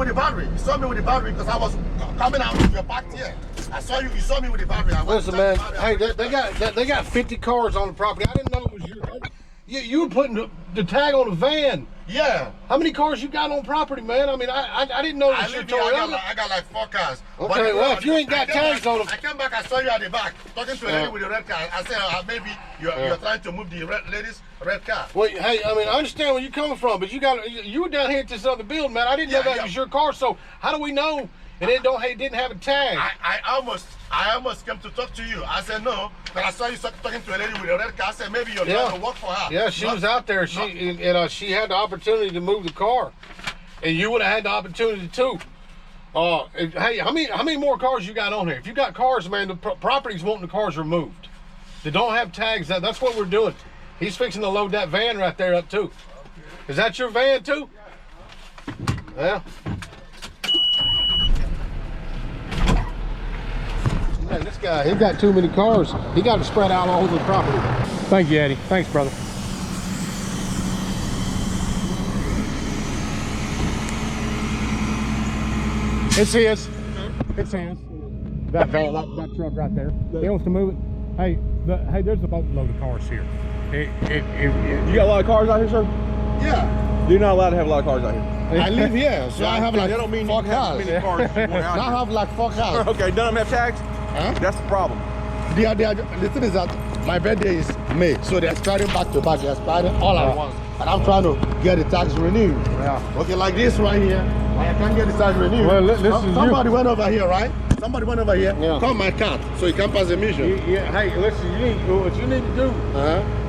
with the battery. You saw me with the battery because I was coming out with your back here. I saw you. You saw me with the battery. Listen, man. Hey, they got 50 cars on the property. I didn't know it was yours. You were putting the tag on the van. Yeah. How many cars you got on property, man? I mean, I didn't know it was your Toyota. I got like 4 cars. Okay, well, if you ain't got tags on them. I came back, I saw you at the back, talking to a lady with the red car. I said, maybe you're trying to move the lady's red car. Well, hey, I mean, I understand where you're coming from, but you were down here at this other building, man. I didn't know that was your car, so how do we know it didn't have a tag? I almost came to talk to you. I said no, but I saw you talking to a lady with a red car. I said maybe you're trying to work for her. Yeah, she was out there. She had the opportunity to move the car, and you would have had the opportunity too. Hey, how many more cars you got on here? If you got cars, man, the property's wanting the cars removed. They don't have tags. That's what we're doing. He's fixing to load that van right there up too. Is that your van too? Yeah. Man, this guy, he got too many cars. He got to spread out all over the property. Thank you, Eddie. Thanks, brother. It's his. It's his. That van, that truck right there. He wants to move it. Hey, there's a boatload of cars here. You got a lot of cars out here, sir? Yeah. You're not allowed to have a lot of cars out here. I live here, so I have like that don't mean 4 you have cars. many cars. I have like 4 cars. Okay, none of them have tags? Huh? That's the problem. The thing is that my birthday is May, so they're starting back to back. They're starting all at once. And I'm trying to get the tax renewed. Yeah. Okay, like this right here, I can't get the tax renewed. Well, somebody went over here, right? Somebody went over here, yeah. Call my card, so he can pass the mission. Hey, listen, what you need to do,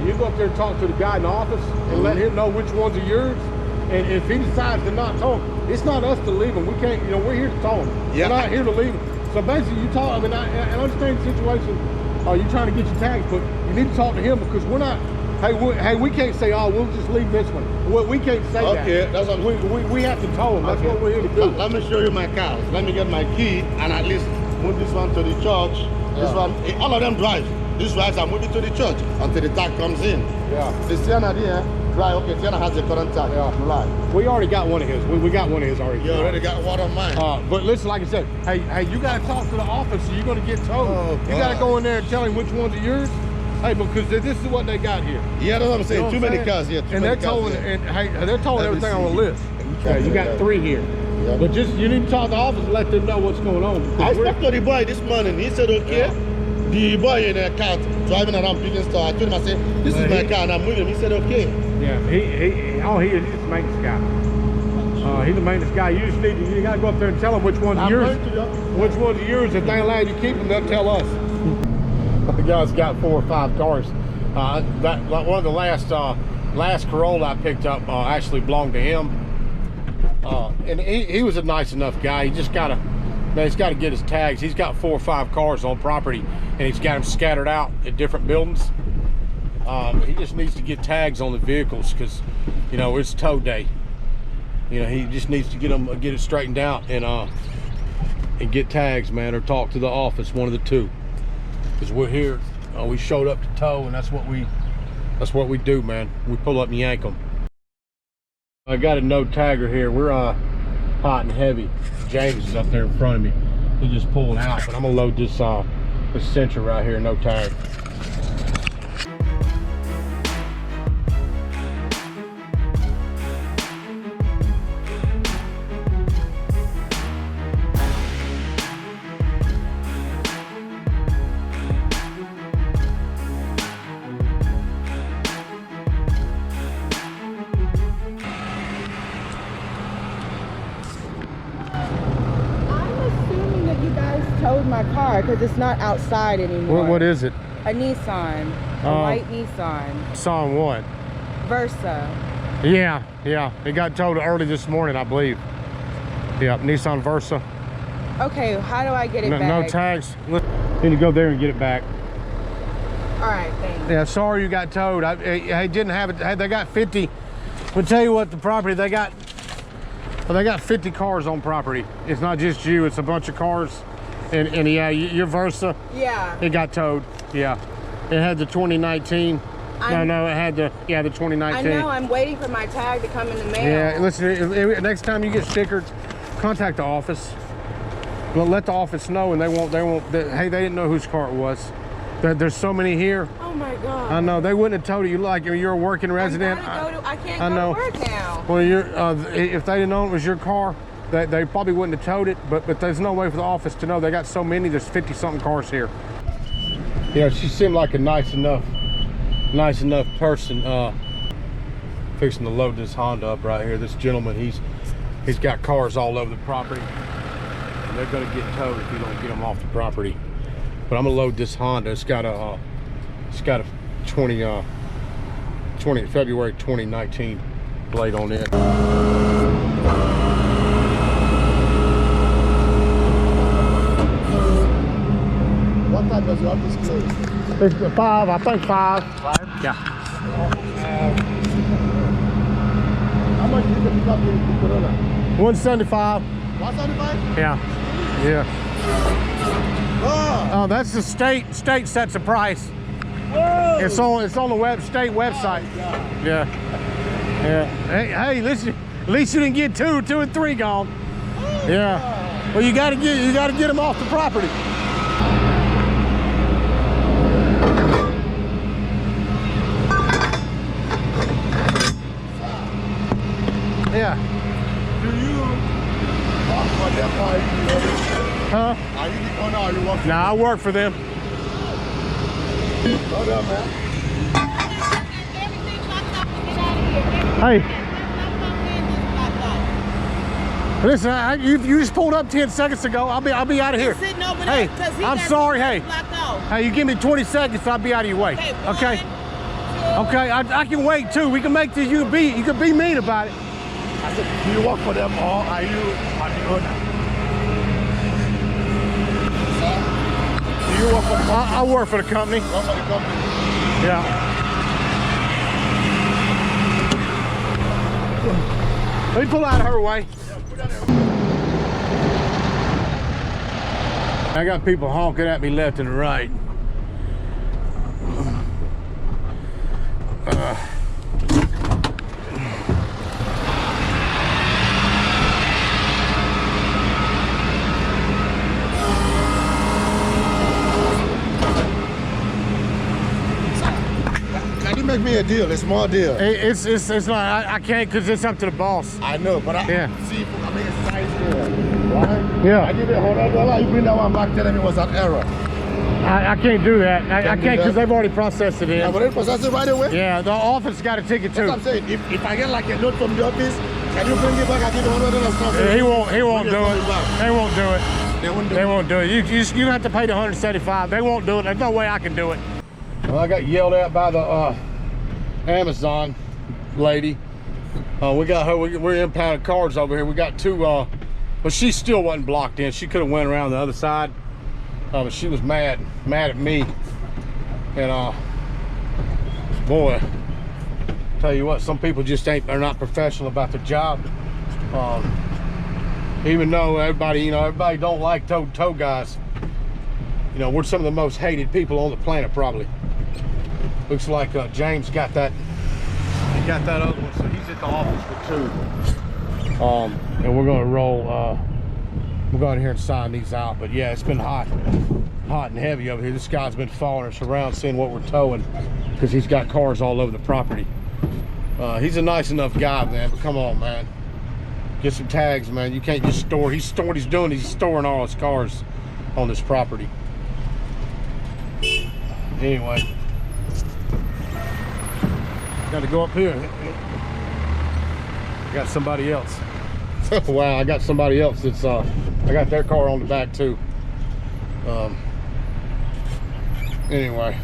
you go up there and talk to the guy in the office and let him know which ones are yours. And if he decides to not tow them, it's not us to leave them. We can't, we're here to tow them. Yeah. We're not here to leave them. So basically, you talk. I mean, I understand the situation. You're trying to get your tags, but you need to talk to him because we're not. Hey, we can't say, oh, we'll just leave this one. We can't say that. Okay, that's what we have to tow them. That's what we're here to do. Let me show you my cars. Let me get my key and at least move this one to the church. This one, all of them drive. This drives, I move it to the church until the tag comes in. Yeah. The Sienna there, right? Okay, Sienna has the current tag. Yeah. Right. We already got one of his. We got one of his already. You already got one of mine. But listen, like I said, hey, you got to talk to the office, or you're going to get towed. Oh, you got to go in there and tell him which ones are yours. Hey, because this is what they got here. Yeah, that's what I'm saying. You know too many cars here. And they're towing, they're towing everything on the list. Okay, you got 3 here. Yeah. But you need to talk to the office and let them know what's going on. I spoke to the boy this morning. He said, okay. Yeah. The boy in the car driving around picking stuff. I told him, I said, this is my car and I'm moving. He said, okay. Yeah, he's the maintenance guy. He's the maintenance guy. You just you got to go up there and tell him which one's yours. Which one's yours. If they allow you to keep them, they'll tell us. The guy's got 4 or 5 cars. One of the last Corolla I picked up actually belonged to him. And he was a nice enough guy. He just gotta get his tags. He's got 4 or 5 cars on property, and he's got them scattered out at different buildings. He just needs to get tags on the vehicles because, it's tow day. He just needs to get it straightened out and get tags, man, or talk to the office, one of the two. Because we're here, we showed up to tow, and that's what we do, man. We pull up and yank them. I got a no tagger here. We're hot and heavy. James is up there in front of me. He just pulling out, but I'm gonna load this Sentra right here, no tag. Towed my car because it's not outside anymore. What is it? A Nissan, a white Nissan. Nissan what? Versa. Yeah, it got towed early this morning, I believe. Yeah, Nissan Versa. Okay, how do I get it back? No tags. Need to go there and get it back. All right, thanks. Yeah, sorry you got towed. I didn't have it. They got 50. I'll tell you what, the property they got 50 cars on property. It's not just you, it's a bunch of cars. And yeah, your Versa, yeah, it got towed. Yeah, it had the 2019. No, it had the 2019. I know. I'm waiting for my tag to come in the mail. Yeah, listen. Next time you get stickered, contact the office. Well, let the office know, and they won't. Hey, they didn't know whose car it was. There's so many here. Oh my God. I know they wouldn't have told you. Like you're a working resident. I can't go to work now. Well, if they didn't know it was your car, they probably wouldn't have towed it. But there's no way for the office to know. They got so many. There's 50-something cars here. Yeah, she seemed like a nice enough person. Fixing to load this Honda up right here. This gentleman, he's got cars all over the property, and they're gonna get towed if you don't get them off the property. But I'm gonna load this Honda. It's got a February 2019 plate on it. What time does your office close? It's 5, I think 5. 5? Yeah. How much did you pick up the Corona? 175. 175? Yeah. Yeah. Oh, Oh, that's the state sets the price. whoa. It's on the state website. Oh, God. Yeah. Yeah. Hey, listen, at least you didn't get two and 3 gone. Oh, Yeah. God. Well, you gotta get them off the property. Yeah. Do you work for them or are you the owner? Huh? Are you the owner or you work for Nah, I work for them. them? Hold on, man. Hey. Listen, you just pulled up 10 seconds ago. I'll be out of here. Hey, I'm sorry. Hey, you give me 20 seconds, I'll be out of your way. Okay. Okay, I can wait too. We can make this. You can be mean about it. I said, do you work for them or are you the owner? Do you work for the company? I work for the company. Work for the company? Yeah. Let me pull out of her way. I got people honking at me left and right. Can you make me a deal, a small deal? It's not. I can't because it's up to the boss. I know, but I Yeah. see, I mean, it's size here, right? Yeah. I give you $100, you bring that one back, telling me it was an error. I can't do that. I Can't do can't because that? they've already processed it Yeah, in. but they process it right away? Yeah, the office got a ticket That's what too. I'm saying. If I get like a note from the office, can you bring it back? I give you $100 now. Yeah, he won't do it. Back. They won't do it. They won't do They it. won't do it. You have to pay the $175. They won't do it. There's no way I can do it. Well, I got yelled at by the Amazon lady. We got her. We're impounding cars over here. We got 2. But she still wasn't blocked in. She could have went around the other side. But she was mad at me. And boy, tell you what, some people just are not professional about their job. Even though everybody don't like tow guys. You know, we're some of the most hated people on the planet, probably. Looks like James got that. He got that other one, so he's at the office for 2. And we're gonna roll. We'll go in here and sign these out. But yeah, it's been hot and heavy over here. This guy's been following us around, seeing what we're towing, because he's got cars all over the property. He's a nice enough guy, man. But come on, man, get some tags, man. You can't just store. What he's doing. He's storing all his cars on this property. Anyway, got to go up here. I got somebody else. Wow, I got somebody else that's I got their car on the back too. Anyway,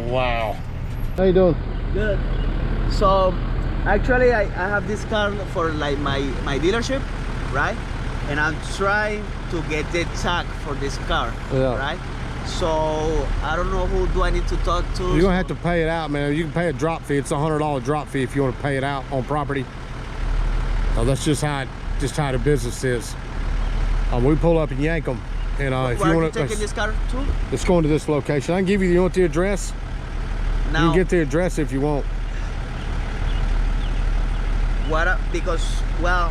wow. How you doing? Good. So actually I have this car for like my dealership, right? And I'm trying to get the tag for this car, Yeah. right? So I don't know who do I need to talk to. You're gonna have to pay it out, man. You can pay a drop fee. It's a $100 drop fee if you want to pay it out on property. That's just how the business is. We pull up and yank them. And if Where you are want you taking this car to? it's going to this location. I can give you. You want the address? You Now, can get the address if you want. because well,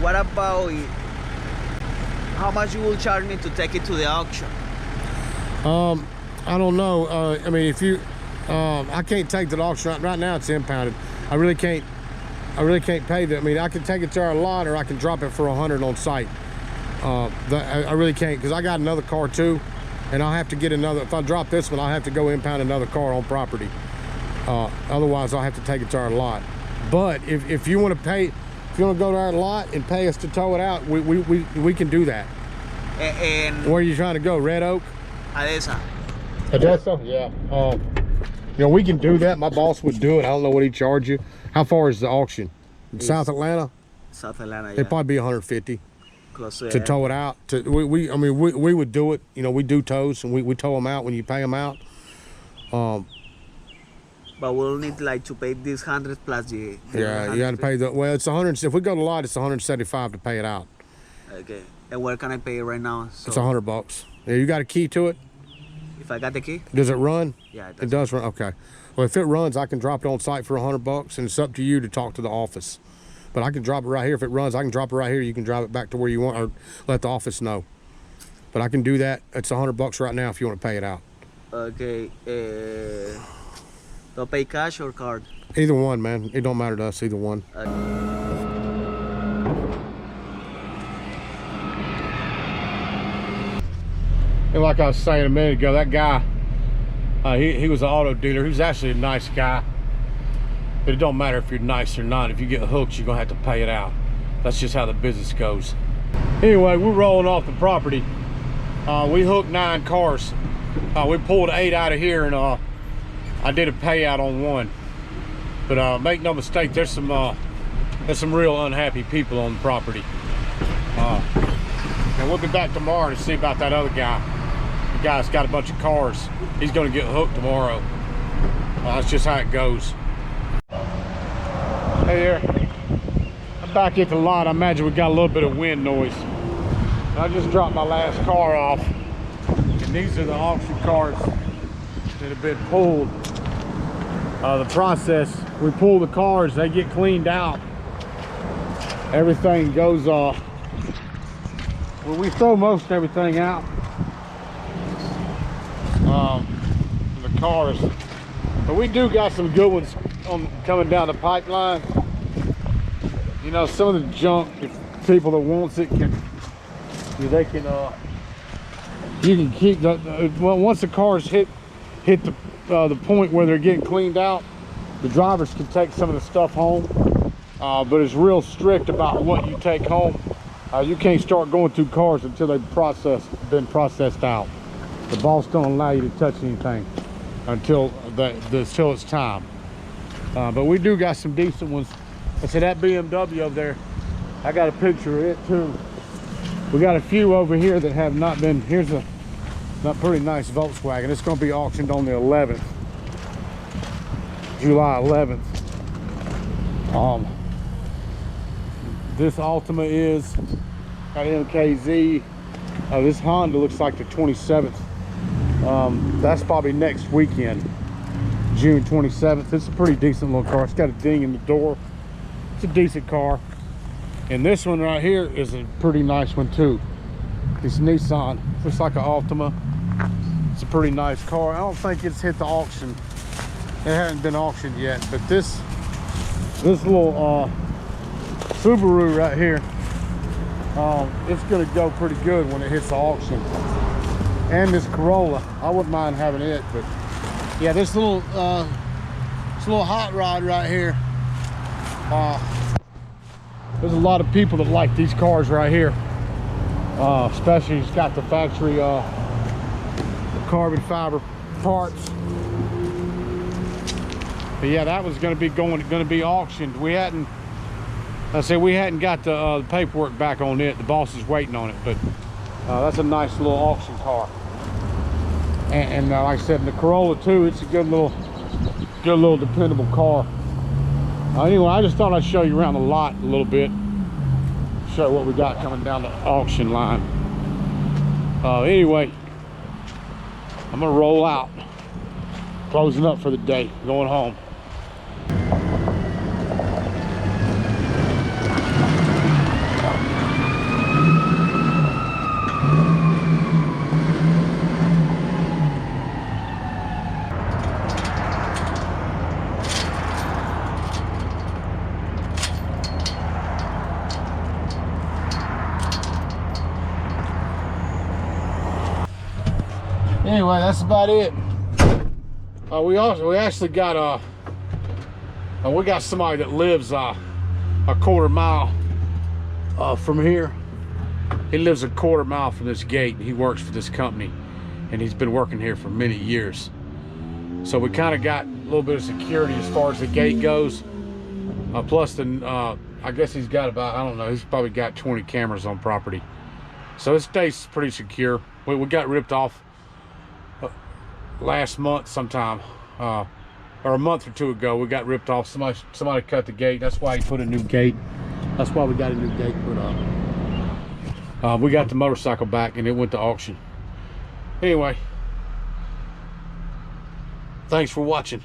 what about how much you will charge me to take it to the auction? I don't know. I mean, if you, I can't take the auction right now. It's impounded. I really can't pay that. I mean, I can take it to our lot, or I can drop it for 100 on site. I really can't, because I got another car too, and I'll have to get another. If I drop this one, I'll have to go impound another car on property. Otherwise, I'll have to take it to our lot. But if you want to pay, if you want to go to our lot and pay us to tow it out, we can do that. And where are you trying to go? Red Oak? Adesa. Adesa? Yeah. You know, we can do that. My boss would do it. I don't know what he'd charge you. How far is the auction? In South Atlanta? South Atlanta, yeah. It'd probably be 150 close to tow it out. I mean, we would do it. You know, we do tows, and we tow them out when you pay them out. But we'll need like to pay this 100 plus the yeah, you got to pay the, well, it's 100. If we go to lot, it's 175 to pay it out. Okay. And where can I pay it right now? So it's $100. Yeah, you got a key to it? if I got the key? Does it run? Yeah, it does run. Okay. Well, if it runs, I can drop it on site for $100, and it's up to you to talk to the office. But I can drop it right here. If it runs, I can drop it right here. You can drive it back to where you want, or let the office know. But I can do that. It's $100 right now if you want to pay it out. Okay. Do I pay cash or card? Either one, man. It don't matter to us. Either one. And like I was saying a minute ago, that guy, he was an auto dealer. He was actually a nice guy. But it don't matter if you're nice or not. If you get hooked, you're gonna have to pay it out. That's just how the business goes. Anyway, we're rolling off the property. We hooked 9 cars. We pulled 8 out of here, and I did a payout on 1. But make no mistake, there's some real unhappy people on the property. And we'll be back tomorrow to see about that other guy. The guy's got a bunch of cars. He's gonna get hooked tomorrow. That's just how it goes. Hey there. I'm back at the lot. I imagine we got a little bit of wind noise. I just dropped my last car off. And these are the auction cars that have been pulled. The process, we pull the cars, they get cleaned out. Everything goes well, we throw most everything out. The cars. But we do got some good ones coming down the pipeline. You know, some of the junk, if people that wants it can, they can you can keep the well, once the cars hit the point where they're getting cleaned out, the drivers can take some of the stuff home, but it's real strict about what you take home. You can't start going through cars until they've been processed out. The boss don't allow you to touch anything until it's time. But we do got some decent ones. I said that BMW over there, I got a picture of it too. We got a few over here that have not been. Here's a pretty nice Volkswagen. It's going to be auctioned on the 11th, July 11th. This Altima is got MKZ. This Honda looks like the 27th. That's probably next weekend, June 27th. It's a pretty decent little car. It's got a ding in the door. It's a decent car. And this one right here is a pretty nice one too. It's Nissan. Looks like an Altima. It's a pretty nice car. I don't think it's hit the auction. It hasn't been auctioned yet, but this little Subaru right here, it's gonna go pretty good when it hits the auction. And this Corolla, I wouldn't mind having it, but yeah, this little hot rod right here. There's a lot of people that like these cars right here, especially it's got the factory the carbon fiber parts. But yeah, that was going to be auctioned. We hadn't got the paperwork back on it. The boss is waiting on it, but that's a nice little auction car. And like I said, the Corolla too, it's a good little dependable car. Anyway, I just thought I'd show you around the lot a little bit, show what we got coming down the auction line. Anyway, I'm gonna roll out, closing up for the day, going home. anyway, that's about it. We actually got we got somebody that lives a quarter mile from here. He lives a quarter mile from this gate, and he works for this company, and he's been working here for many years. So we kind of got a little bit of security as far as the gate goes. Plus, I guess he's got about, I don't know, he's probably got 20 cameras on property. So it stays pretty secure. We got ripped off last month sometime, or a month or two ago. We got ripped off. Somebody cut the gate. That's why he put a new gate. That's why we got a new gate put up. We got the motorcycle back, and it went to auction. Anyway, thanks for watching.